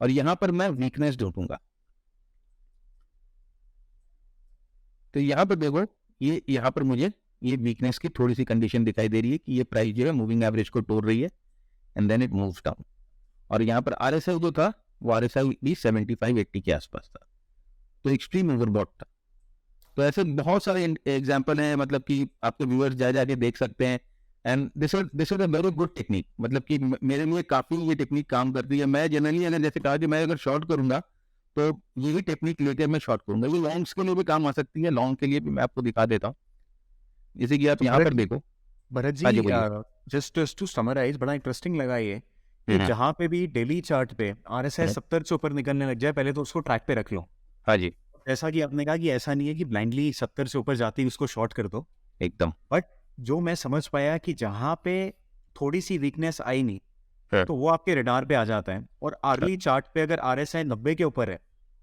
और यहाँ पर मैं वीकनेस ढूंढूंगा। तो यहाँ पर देखो, ये यहाँ पर मुझे ये वीकनेस की थोड़ी सी कंडीशन दिखाई दे रही है कि ये प्राइस जो है मूविंग एवरेज को तोड़ रही है, and then it moves down. और यहाँ पर RSI जो था वो RSI भी 75-80 के आसपास था, तो एक्सट्रीम ओवरबॉट था। तो ऐसे बहुत सारे एग्जांपल हैं, मतलब कि आपके व्यूअर्स जा जाके देख सकते हैं। And this is a very good technique, मतलब कि मेरे लिए काफ़ी ये टेक्निक काम करती है। मैं जनरली अगर जैसे कहा कि मैं अगर शॉर्ट करूंगा तो यही टेक्निक लेकर मैं शॉर्ट करूंगा। ये लॉन्ग्स के लिए भी काम आ सकती है, लॉन्ग के लिए भी मैं आपको दिखा देता हूँ, जैसे कि आप तो यहाँ पर देखो। भरत हाँ जी, जी, बोलिए। जस्ट टू समराइज, बड़ा इंटरेस्टिंग लगा ये कि हम्म, जहाँ पे भी डेली चार्ट पे RSI हम्म, 70 से ऊपर निकलने लग जाए, पहले तो उसको ट्रैक पे रख लो। हाँ जी, जैसा कि आपने कहा कि ऐसा नहीं है कि ब्लाइंडली 70 से ऊपर जाते ही उसको शॉर्ट कर दो, एकदम। बट जो मैं समझ पाया कि जहाँ पे थोड़ी सी वीकनेस आई नहीं, हाँ तो वो आपके रडार पे आ जाता है। और अर्ली चार्ट पे अगर RSI 90 के ऊपर है,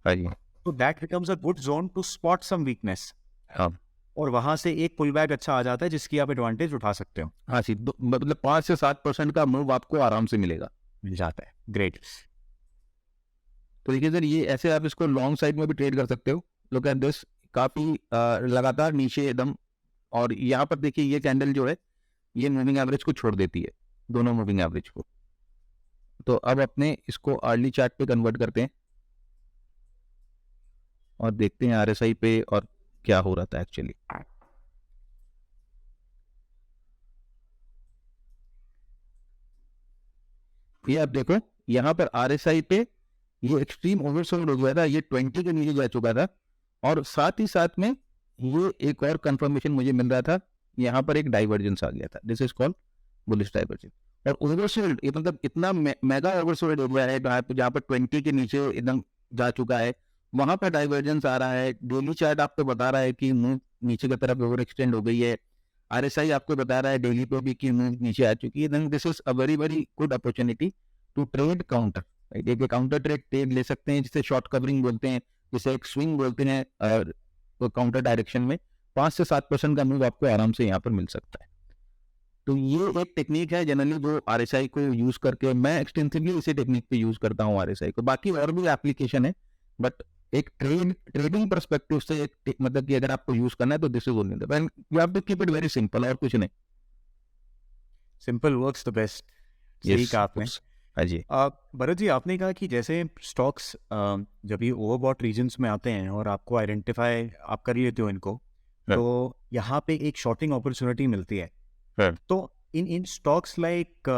हाँ जी, तो that becomes a good zone to spot some weakness, हाँ और वहां से एक पुल बैक अच्छा आ जाता है जिसकी आप एडवांटेज उठा सकते हो। हाँ जी, मतलब 5 से 7% का मूव आपको आराम से मिलेगा। मिल जाता है, ग्रेट। तो देखिए सर, ये ऐसे आप इसको लॉन्ग साइड में भी ट्रेड कर सकते हो। लुक एट दिस, काफी लगातार नीचे एकदम, और यहाँ पर देखिए ये कैंडल जो है ये मूविंग एवरेज को छोड़ देती है, दोनों मूविंग एवरेज को। तो अब अपने इसको अर्ली चार्ट पे कन्वर्ट करते हैं और देखते हैं RSI पे और क्या हो रहा था एक्चुअली। ये आप देखो, यहाँ पर RSI पे ये एक्सट्रीम ओवरसोल्ड हो गया था, ये 20 के नीचे जा चुका था, और साथ ही साथ में ये एक और कंफर्मेशन मुझे मिल रहा था, यहाँ पर एक डाइवर्जेंस आ गया था, this is called bullish divergence. और ओवरसोल्ड, ये मतलब इतना मेगा ओवरसोल्ड हो गया है जहाँ पर 20 के नीचे एकदम जा चुका है, वहां पर डाइवर्जेंस आ रहा है। डेली चार्ट आपको बता रहा है कि मूव नीचे की तरफ ओवर एक्सटेंड हो गई है। RSI आपको बता रहा है डेली पे भी कि मूव नीचे आ चुकी है। Then this is a very very good opportunity to trade counter, right. एक काउंटर ट्रेड ले सकते हैं, जिसे शॉर्ट कवरिंग बोलते हैं, जिसे एक स्विंग बोलते हैं, और काउंटर डायरेक्शन में 5 से 7% का मूव आपको आराम से यहाँ पर मिल सकता है। तो ये एक टेक्निक है जनरली जो RSI को यूज करके, मैं एक्सटेंसिवली इसी टेक्निक पे यूज करता हूँ RSI को। बाकी और भी एप्लीकेशन है, बट एक ट्रेडिंग परस्पेक्टिव से मतलब कि अगर आपको यूज करना है तो this is only the, you have to keep it very simple, और कुछ नहीं। सिंपल वर्क्स द बेस्ट, सही यस, कहा ऑफ आपने। कोर्स। हाँ जी, भरत जी, आपने कहा कि जैसे स्टॉक्स जब ये ओवरबॉट रीजन्स में आते हैं और आपको आइडेंटिफाई आप कर लेते हो इनको, हाँ, तो यहाँ पे एक शॉर्टिंग अपॉर्चुनिटी मिलती है। हाँ, तो इन स्टॉक्स लाइक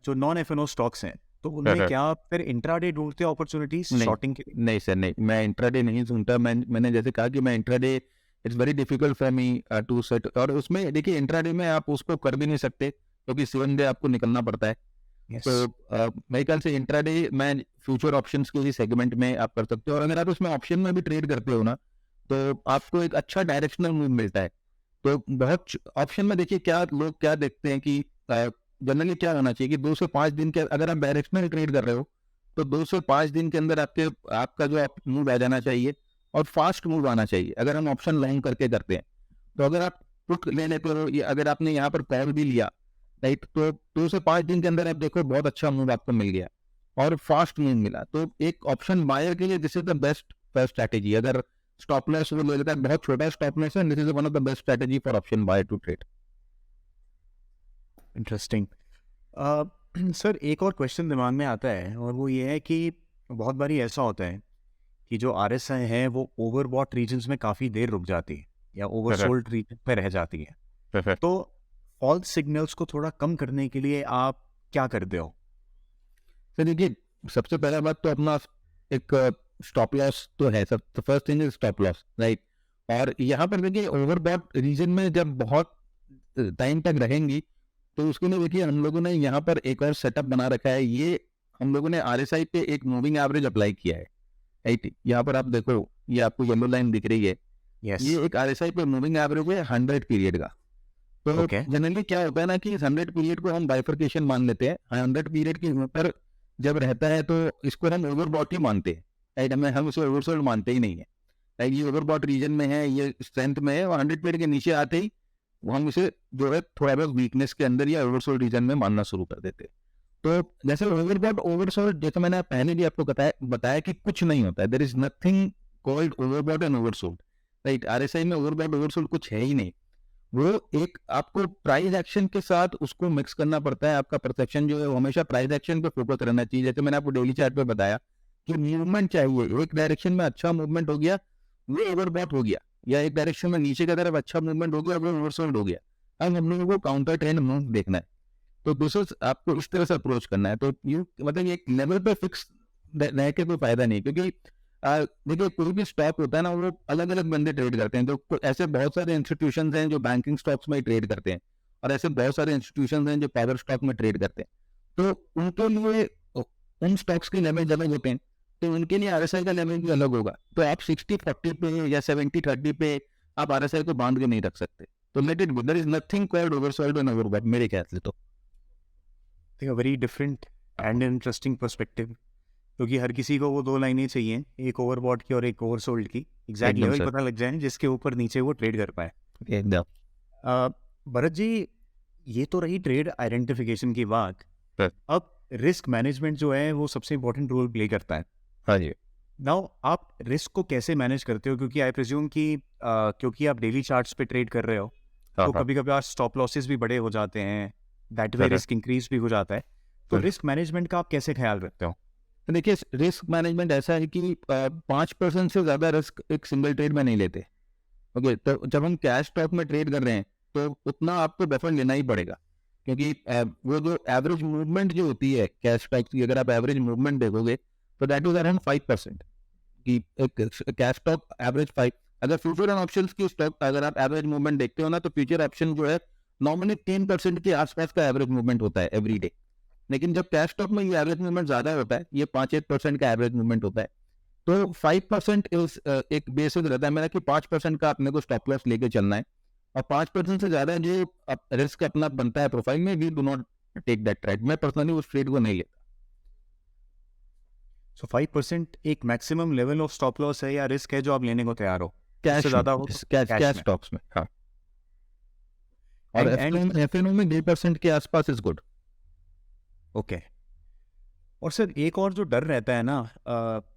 जो नॉन FNO स्टॉक्स हैं, तो हाँ, उनमें हाँ। क्या आप फिर इंट्राडे ढूंढते हो अपॉर्चुनिटीज नहीं, शॉर्टिंग के लिए? नहीं सर, नहीं, मैं इंट्राडे नहीं सुनता। मैंने जैसे कहा कि मैं intraday, it's very difficult for me to set. और उसमें देखिए इंट्राडे में आप उसको कर भी नहीं सकते, क्योंकि 7 डे आपको निकलना पड़ता है। यस। तो मेरे ख्याल से इंट्राडे मैं फ्यूचर ऑप्शंस के ही सेगमेंट में आप कर सकते हो, और अगर आप उसमें ऑप्शन में भी ट्रेड करते हो ना, तो आपको एक अच्छा डायरेक्शनल मूव मिलता है। तो बहुत ऑप्शन में देखिए क्या लोग क्या देखते हैं कि जनरली क्या होना चाहिए कि 2 से 5 दिन के, अगर आप डायरेक्शनल ट्रेड कर रहे हो तो 2 से 5 दिन के अंदर आपका जो मूव आ जाना चाहिए, और फास्ट मूव आना चाहिए अगर हम ऑप्शन लॉन्ग करके करते हैं। तो अगर आप पुट ले लेते हो, अगर आपने यहाँ पर कॉल भी लिया, राइट, तो 2 से 5 दिन के अंदर आप देखो बहुत अच्छा मूव आपको मिल गया और फास्ट मूव मिला, तो एक ऑप्शन बायर के लिए this is the best first strategy. अगर स्टॉप लॉस वो ले लेता है, बहुत छोटा स्टॉप लॉस है, this is one of the best strategy for option buyer to trade. Interesting. Sir, एक और क्वेश्चन दिमाग में आता है, और वो ये है कि बहुत बारी ऐसा होता है कि जो RSI है वो ओवरबॉट रीजन्स में काफ़ी देर रुक जाती है या ओवरसोल्ड रीजन पे रह जाती है। तो फॉल्स सिग्नल्स को थोड़ा कम करने के लिए आप क्या करते हो? तो देखिए, सबसे पहला बात तो अपना एक स्टॉप लॉस तो है सब, तो first thing is stop loss, right. और यहाँ पर देखिए ओवरबॉट रीजन में जब बहुत टाइम तक रहेंगी, तो उसके लिए देखिए हम लोगों ने यहाँ पर एक और सेटअप बना रखा है। ये हम लोगों ने RSI पे एक मूविंग एवरेज अप्लाई किया है, राइट। यहाँ पर आप देखो, ये आपको येलो लाइन दिख रही है, यस। ये एक RSI पे मूविंग एवरेज है 100 पीरियड का। तो ओके। जनरली क्या होता है ना कि 100 पीरियड को हम बाइफर्केशन मान लेते हैं, 100 पीरियड के ऊपर जब रहता है तो इसको हम ओवरबॉट ही मानते हैं, राइट, हमें हम उसको ओवरसोल्ड मानते ही नहीं है, राइट। ये ओवरबॉट रीजन में है, ये स्ट्रेंथ में है, और 100 पॉइंट के नीचे आते ही वो हम इसे जो है थोड़ा बहुत वीकनेस के अंदर या ओवरसोल्ड रीजन में मानना शुरू कर देते हैं। तो जैसे ओवरबॉट ओवरसोल्ड, जैसे मैंने पहले भी आपको बताया कि कुछ नहीं होता है, there is nothing called overbought and oversold, right. RSI में ओवरबॉट ओवरसोल्ड कुछ है ही नहीं। वो एक आपको प्राइस एक्शन के साथ उसको मिक्स करना पड़ता है। आपका परसेप्शन जो है वो हमेशा प्राइस एक्शन पे फोकस रहना चाहिए। जैसे मैंने आपको डेली चार्ट पे बताया कि मूवमेंट चाहिए, एक डायरेक्शन में अच्छा मूवमेंट हो गया वो ओवरबॉट हो गया, या एक डायरेक्शन में नीचे की तरफ अच्छा मूवमेंट हो गया वो ओवरसोल्ड हो गया। अब हम लोगों को काउंटर ट्रेंड मूव देखना है, तो दूसरा आपको इस तरह से अप्रोच करना है। तो यू मतलब एक लेवल पे फिक्स रह के कोई फायदा नहीं, क्योंकि देखिए कोई भी स्टॉक होता है ना, वो अलग अलग बंदे ट्रेड करते हैं। तो ऐसे बहुत सारे इंस्टीट्यूशन हैं जो बैंकिंग स्टॉक्स में ट्रेड करते हैं, और ऐसे बहुत सारे इंस्टीट्यूशन हैं जो पावर स्टॉक में ट्रेड करते हैं। तो उनके लिए उन स्टॉक्स के लेवल अलग होते हैं, तो उनके लिए आरएसआई का लेवल भी अलग होगा। तो आप 60-40 पे या 70-30 पे आप आरएसआई को बांध के नहीं रख सकते। तो let it go, there is nothing called oversold and overbought मेरे ख्याल से। तो very different and interesting perspective, क्योंकि हर किसी को वो दो लाइनें चाहिए, एक ओवरबॉट की और एक ओवरसोल्ड की, एग्जैक्ट एकदम लेवल सर, पता लग जाए जिसके ऊपर नीचे वो ट्रेड कर पाए। एकदम भरत जी, ये तो रही ट्रेड आइडेंटिफिकेशन की बात। सर। अब रिस्क मैनेजमेंट जो है वो सबसे इंपॉर्टेंट रोल प्ले करता है। हाँ जी। नाउ आप रिस्क को कैसे मैनेज करते हो? क्योंकि आई प्रिज्यूम कि क्योंकि आप डेली चार्ट्स पे ट्रेड कर रहे हो, तो हाँ कभी कभी आप स्टॉप लॉसेस भी बड़े हो जाते हैं, that way sir. Risk increase भी हो जाता है। तो सर, रिस्क मैनेजमेंट का आप कैसे ख्याल रखते हो? देखिए रिस्क मैनेजमेंट ऐसा है कि 5% से ज़्यादा रिस्क एक सिंगल ट्रेड में नहीं लेते। ओके, तो जब हम कैश स्टॉक में ट्रेड कर रहे हैं तो उतना आपको बेफर लेना ही पड़ेगा, क्योंकि वो जो एवरेज मूवमेंट जो होती है कैश स्टॉक की, अगर आप एवरेज मूवमेंट देखोगे तो दैट इज अराउंड 5%। कि कैश स्टॉक एवरेज 5, अगर फ्यूचर एंड ऑप्शंस की स्टॉक अगर आप एवरेज मूवमेंट देखते हो ना, तो फ्यूचर ऑप्शन जो है नॉर्मली 10% के आसपास का एवरेज मूवमेंट होता है एवरी डे। लेकिन जब कैश स्टॉक में ये एवरेज मूवमेंट ज्यादा होता है, ये 5-8% का एवरेज मूवमेंट होता है। तो 5% एक बेसिस रहता है मेरा कि 5% का अपने को स्टॉप लॉस लेके चलना है, और 5% से ज्यादा जो रिस्क अपना बनता है प्रोफाइल में, we do not take that trade. मैं पर्सनली उस ट्रेड को नहीं लेता। सो 5% एक maximum level of stop loss है या रिस्क है जो आप लेने को तैयार हो? कैश उससे ज्यादा हो तो कैश कैश कैश में। स्टॉक्स में, हाँ। और एंड एफएनओ में 2% के आसपास इज गुड। ओके। और सर एक और जो डर रहता है ना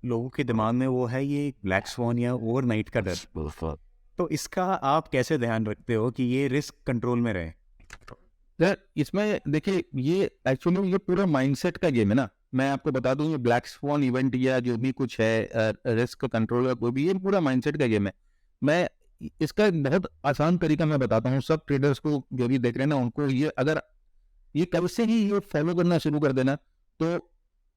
लोगों के दिमाग में, वो है ये ब्लैक स्वॉन या ओवरनाइट का डर। तो इसका आप कैसे ध्यान रखते हो कि ये रिस्क कंट्रोल में रहे? यार इसमें देखिए, ये एक्चुअली ये पूरा माइंडसेट का गेम है ना। मैं आपको बता दूं, ये ब्लैक स्वॉन इवेंट या जो भी कुछ है रिस्क कंट्रोल का कोई भी, ये पूरा माइंडसेट का गेम है। मैं इसका एक बहुत आसान तरीका मैं बताता हूँ सब ट्रेडर्स को जो भी देख रहे हैं ना, उनको ये अगर ये कब से ही ये फॉलो करना शुरू कर देना, तो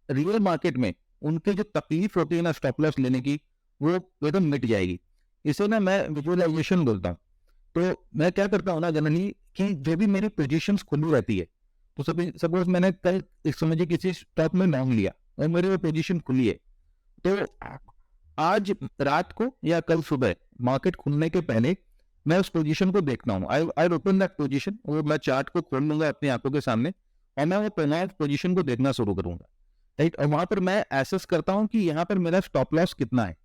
रियल मार्केट में उनके जो तकलीफ होती है ना स्टॉप लॉस लेने की, वो एकदम मिट जाएगी। इसे ना मैं विजुअलाइजेशन बोलता हूँ। तो मैं क्या करता हूँ ना जनरली, कि जो भी मेरी पोजीशंस खुली रहती है, तो सपोज मैंने कल समझिए किसी स्टॉक में लॉन्ग लिया और मेरी वो पोजीशन खुली है, तो आज रात को या कल सुबह मार्केट खुलने के पहले मैं उस पोजीशन को देखता हूँ। आई ओपन दैट पोजीशन, और मैं चार्ट को खोल लूंगा अपनी आंखों के सामने, और मैं वो पेनाल्ट पोजीशन को देखना शुरू करूंगा, राइट। और वहां पर मैं एसेस करता हूँ कि यहाँ पर मेरा स्टॉप लॉस कितना है,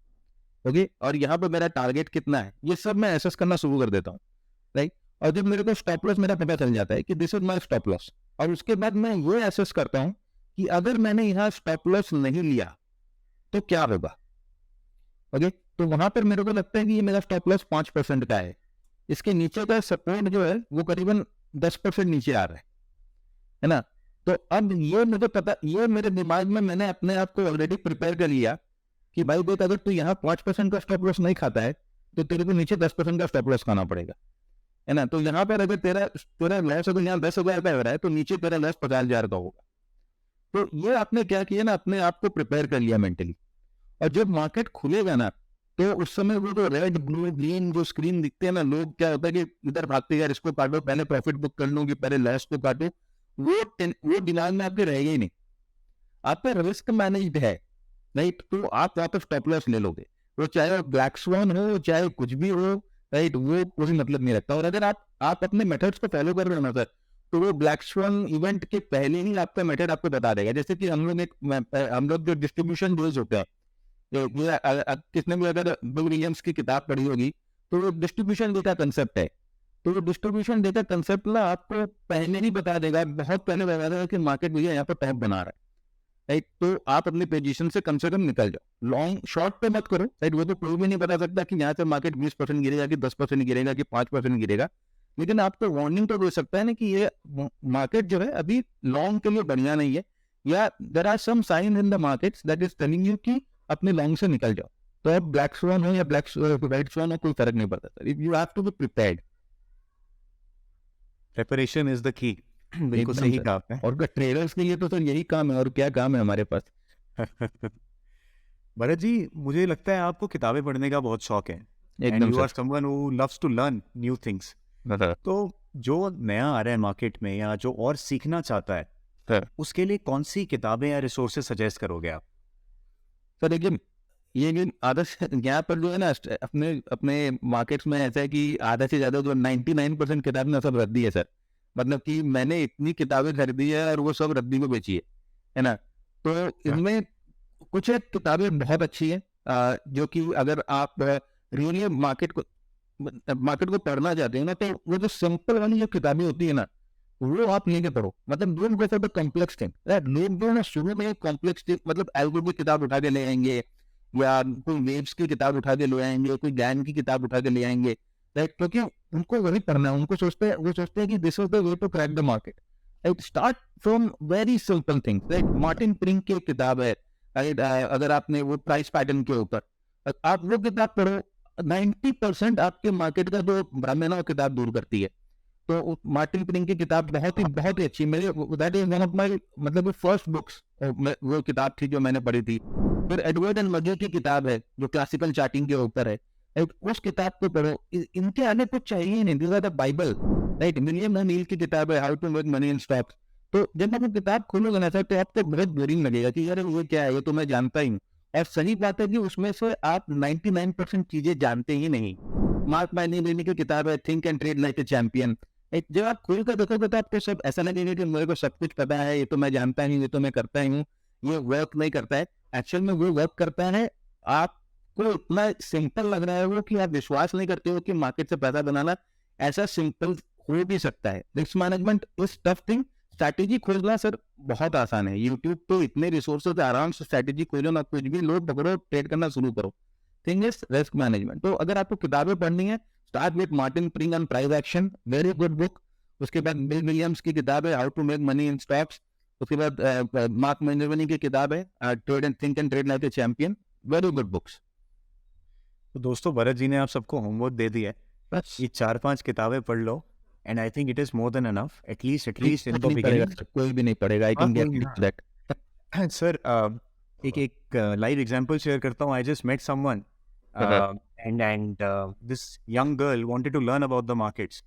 ओके, और यहाँ पर मेरा टारगेट कितना है, ये सब मैं एसेस करना शुरू कर देता हूँ, राइट। और जब मेरे को स्टॉप लॉस मेरा पता चल जाता है कि this is my stop loss, और उसके बाद मैं ये एसेस करता हूँ कि अगर मैंने यहाँ स्टॉप लॉस नहीं लिया तो क्या होगा, ओके। तो वहां पर मेरे को लगता है कि ये मेरा स्टॉप लॉस 5% का है, इसके नीचे का सपोर्ट जो है वो करीबन 10% नीचे आ रहा है ना। तो अब ये मुझे पता, ये मेरे दिमाग में मैंने अपने आप को ऑलरेडी प्रिपेयर कर लिया कि भाई देख, अगर तू यहाँ 5% का स्टॉप लॉस नहीं खाता है तो तेरे को नीचे 10% का स्टॉप लॉस खाना पड़ेगा, है ना। तो यहाँ पर अगर तेरा लॉस अगर यहाँ 10,000 का हो रहा है, तो नीचे तेरा लॉस 50,000 का होगा। तो ये आपने क्या किया ना, अपने आप को प्रिपेयर कर लिया मेंटली। और जब मार्केट खुलेगा ना, तो उस समय वो जो रेड ब्लू ग्रीन जो स्क्रीन दिखते हैं ना, लोग क्या होता है कि इधर भागते यार इसको काटो, पहले प्रॉफिट बुक कर लूंगी, पहले लॉस को काटो, वो दिमाग में आपके रहेगा ही नहीं। आपका रिस्क मैनेज्ड है, राइट। तो आप वहाँ पर स्टॉप लॉस ले लोगे, वो चाहे ब्लैक स्वॉन हो चाहे कुछ भी हो, राइट, वो कोई मतलब नहीं रखता। और अगर आप अपने मेथड्स को फॉलो कर रहे हो ना सर, तो वो ब्लैक स्वॉन इवेंट के पहले ही आपका मेथड आपको बता देगा। जैसे कि हम लोग जो डिस्ट्रीब्यूशन रूल्स होते हैं, किसने भी अगर बिल विलियम्स की किताब पढ़ी होगी तो वो डिस्ट्रीब्यूशन डेटा कंसेप्ट है। तो वो डिस्ट्रीब्यूशन डेटा कंसेप्ट ना आपको पहले ही बता देगा, बहुत पहले बता देगा कि मार्केट भैया यहाँ पर टैप बना रहा है, राइट। तो आप अपनी पोजीशन से कम निकल जाओ, लॉन्ग शॉर्ट पे मत करो, राइट। वो तो कोई भी नहीं बता सकता कि यहाँ से मार्केट 20% गिरेगा कि 10% गिरेगा कि 5% गिरेगा, लेकिन आपको वार्निंग तो दे सकता है ना कि ये मार्केट जो है अभी लॉन्ग के लिए बढ़िया नहीं है, या there are some sign in the markets that is telling you कि अपने लॉन्ग से निकल जाओ। तो आप ब्लैक स्वान हो या व्हाइट स्वान हो, कोई फर्क नहीं पड़ता sir, you have to be prepared. Preparation is the key. बिल्कुल एकदम सही सर। कहा आपने। और ट्रेडर्स के लिए तो सर यही काम है, और क्या काम है हमारे पास। भरत जी, मुझे लगता है आपको किताबें पढ़ने का बहुत शौक है, एंड एकदम you are sir. Someone who loves to learn new things. Sir तो जो नया आ रहा है मार्केट में या जो और सीखना चाहता है, सर उसके लिए कौन सी किताबें या रिसोर्सेज सजेस्ट करोगे आप? सर देखिए, ये आदत यहाँ पर जो है ना, अपने अपने मार्केट्स में ऐसा है कि आधा से ज्यादा जो 99% किताब ना सब रद्दी है सर। मतलब कि मैंने इतनी किताबें खरीदी है और वो सब रद्दी में बेची है ना। तो इसमें कुछ एक किताबें बहुत अच्छी है, जो कि अगर आप रियली मार्केट को पढ़ना चाहते हैं ना, तो वो जो सिंपल वाली जो किताबें होती है ना, वो आप लेके पढ़ो। मतलब don't go for the complex thing, right. लोग जो है ना शुरू में कॉम्प्लेक्स थिंग, मतलब एल्गो की किताब उठा के ले आएंगे, या कोई वेव्स की किताब उठा के ले आएंगे, कोई ज्ञान की किताब उठा के ले आएंगे, राइट। क्योंकि उनको वही पढ़ना है, वो सोचते हैं कि this is the way to crack the market, right. Start from very simple things, right. Martin Pring की एक किताब है, राइट। अगर आपने वो प्राइस पैटर्न के ऊपर आप वो किताब पढ़ो, 90% आपके मार्केट का जो भ्रम है ना, वो किताब दूर करती है। तो मार्टिन प्रिंग की किताब बहुत ही अच्छी, मेरे that is one of my, मतलब फर्स्ट बुक्स, वो किताब थी जो मैंने पढ़ी थी। फिर एडवर्ड एंड मगे की किताब है जो क्लासिकल चार्टिंग के ऊपर है, उस किताब को पढ़ो। इनके आगे कुछ चाहिए नहीं, this are the Bible, right. William Neil की किताब है how to make money in stocks. तो जब आप किताब खोलोगे ना सर, तो आपको बहुत बोरिंग लगेगा कि यार ये क्या है, ये तो मैं जानता ही हूँ। और सही बात है कि उसमें से आप 99% चीजें जानते ही नहीं। मार्क मैनिनी की किताब है think and trade like a champion. जब आप खोल कर देखोगे तो आपको सब ऐसा लगेगा कि मेरे को सब कुछ पता है, ये तो मैं जानता ही हूँ, ये तो मैं करता ही हूँ। ये वर्क नहीं करता है, एक्चुअल में वो वर्क करता है। आपको इतना सिंपल लग रहा है वो कि आप विश्वास नहीं करते हो कि मार्केट से पैसा बनाना ऐसा सिंपल हो भी सकता है। Risk management is tough thing. Strategy खोजना सर बहुत आसान है, यूट्यूब पे इतने रिसोर्सेज है, आराम से स्ट्रैटेजी खोलो ना, कुछ भी लो, पकड़ो, ट्रेड करना शुरू करो। Thing is risk management. तो अगर आपको किताबें पढ़नी है, start with Martin Pring and price action, very good book. उसके बाद बिल विलियम्स की किताब है how to make money in stocks. उसके बाद मार्क मैनिनी की किताब है trade and think and trade like a champion, very good books. तो दोस्तों, भरत जी ने आप सबको होमवर्क दे दिया है, बस ये 4-5 किताबें पढ़ लो, and I think it is more than enough, at least in the नहीं पड़ेगा बिगिनिंग। सर, कोई भी नहीं पड़ेगा, आई हाँ, कैन कोई गारंटी दैट। ना। सर, एक लाइव एग्जांपल शेयर करता हूँ। I just met someone, and this young girl wanted to learn about the markets.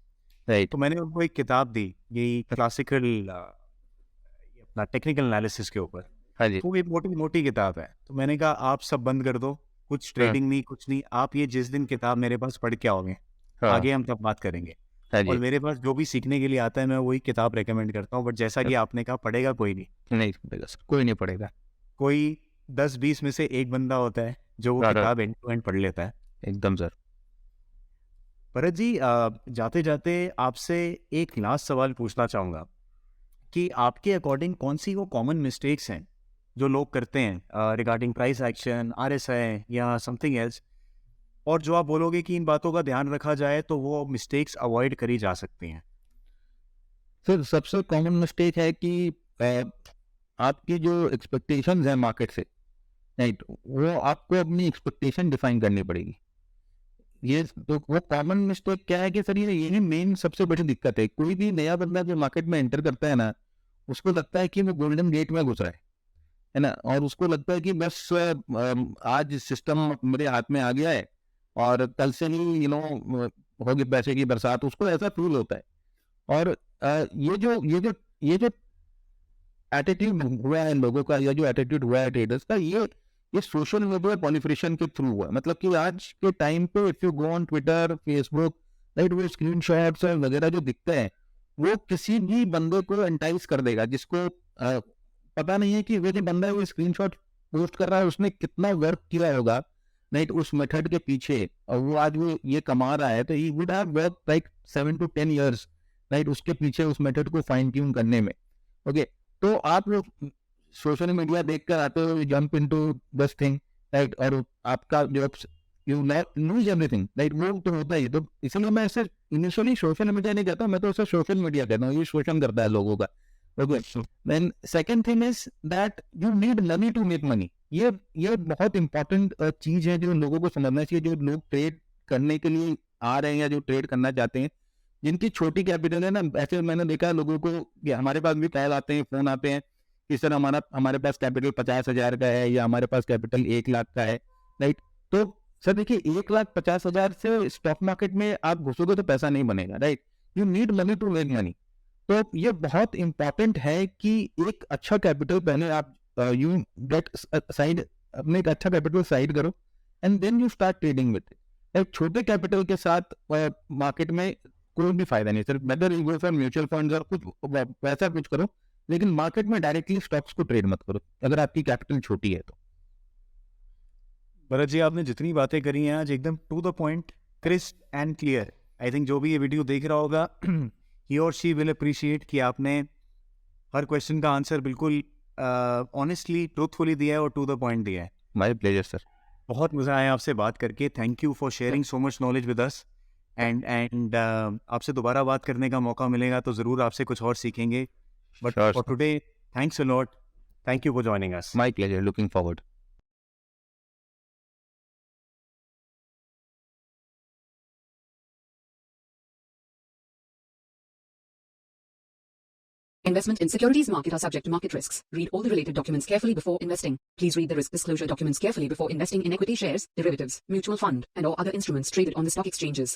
Right. तो मैंने उनको एक किताब दी, ये क्लासिकल अपना टेक्निकल एनालिसिस के ऊपर। हाँ जी। तो वो एक मोटी मोटी किताब है, तो मैंने कहा आप सब बंद कर दो, कुछ ट्रेडिंग नहीं, कुछ नहीं, आप ये जिस दिन किताब मेरे पास पढ़ के आओगे, हाँ आगे हम तब बात करेंगे। हाँ और जी। मेरे पास जो भी सीखने के लिए आता है मैं वही किताब रेकमेंड करता हूँ, बट जैसा कि आपने कहा, पढ़ेगा कोई नहीं। नहीं पड़ेगा सर, कोई नहीं पड़ेगा। कोई 10-20 में से एक बंदा होता है जो वो किताब एंड टू एंड पढ़ लेता है। एकदम सर। भरत जी, जाते जाते आपसे एक लास्ट सवाल पूछना चाहूँगा कि आपके अकॉर्डिंग कौन सी वो कॉमन मिस्टेक्स हैं जो लोग करते हैं रिगार्डिंग प्राइस एक्शन, आरएसआई या समथिंग एल्स, और जो आप बोलोगे कि इन बातों का ध्यान रखा जाए तो वो मिस्टेक्स अवॉइड करी जा सकती हैं? सर सबसे कॉमन मिस्टेक है कि आपकी जो एक्सपेक्टेशंस है मार्केट से, राइट, वो आपको अपनी एक्सपेक्टेशन डिफाइन करनी पड़ेगी। ये तो वो कॉमन मिस्टेक क्या है कि सर ये मेन सबसे बड़ी दिक्कत है। कोई भी नया बंदा जो मार्केट में एंटर करता है ना, उसको लगता है कि मैं गोल्डन गेट में घुस रहा है ना। और उसको लगता है कि बस आज सिस्टम मेरे हाथ में आ गया है और कल से ही होगी पैसे की बरसात, उसको ऐसा फील होता है। और ये जो एटीट्यूड हुआ है इन लोगों का, या जो एटीट्यूड हुआ है ट्रेडर्स का, ये सोशल मीडिया पॉलिफिकेशन के थ्रू हुआ। मतलब कि आज के टाइम पे if you go on Twitter, Facebook, right, वो स्क्रीनशॉट्स वगैरह जो दिखते हैं, वो किसी भी बंदे को एंटाइज कर देगा जिसको पता नहीं है कि वो जो बंदा है वो स्क्रीनशॉट पोस्ट कर रहा है उसने कितना वर्क किया होगा राइट उस मेथड के पीछे, और वो आज वो ये कमा रहा है, तो he would have work like 7 to 10 years right उसके पीछे उस मेथड को फाइन ट्यून करने में। ओके, तो आप लोग सोशल मीडिया देख कर आते हो, jump into this thing right, और आपका जो यू लूज एवरीथिंग राइट, वो तो होता ही। तो इसलिए मैं ऐसे इनिशियली सोशल मीडिया नहीं कहता, मैं तो ऐसा सोशल मीडिया कहता हूँ, ये शोषण करता है लोगों का। Okay, then second thing is that you need money to make money. ये बहुत इंपॉर्टेंट चीज है जो लोगों को समझना चाहिए, जो लोग ट्रेड करने के लिए आ रहे हैं या जो ट्रेड करना चाहते हैं, जिनकी छोटी कैपिटल है ना। ऐसे मैंने देखा है लोगों को, हमारे पास भी कॉल आते हैं, फोन आते हैं कि सर हमारे पास कैपिटल 50,000 का है या हमारे पास कैपिटल 1 लाख का है राइट। तो सर देखिए, 1,50,000 से स्टॉक मार्केट में आप घुसोगे तो पैसा नहीं बनेगा right, you need money to make money. तो ये बहुत इंपॉर्टेंट है कि एक अच्छा कैपिटल पहले आप यू गेट साइड, अपने एक अच्छा कैपिटल साइड करो and then you start trading with it. एक छोटे कैपिटल के साथ मार्केट में कोई भी फायदा नहीं sir, better you go for mutual funds और कुछ वैसा कुछ करो, लेकिन मार्केट में डायरेक्टली स्टॉक्स को ट्रेड मत करो अगर आपकी कैपिटल छोटी है तो। भरत जी, आपने जितनी बातें करी हैं आज एकदम to the point, crisp and clear. I think जो भी ये वीडियो देख रहा होगा ही और शी विल अप्रिशिएट कि आपने हर क्वेश्चन का आंसर बिल्कुल ऑनेस्टली ट्रूथफुली दिया है और टू द पॉइंट दिया है। माय प्लेजर सर, बहुत मज़ा आया आपसे बात करके। Thank you for sharing so much knowledge with us and आपसे दोबारा बात करने का मौका मिलेगा तो ज़रूर आपसे कुछ और सीखेंगे। But for today thanks a lot, thank you for joining us. My pleasure, looking forward. Investment in securities market are subject to market risks. Read all the related documents carefully before investing. Please read the risk disclosure documents carefully before investing in equity shares, derivatives, mutual fund, and or other instruments traded on the stock exchanges.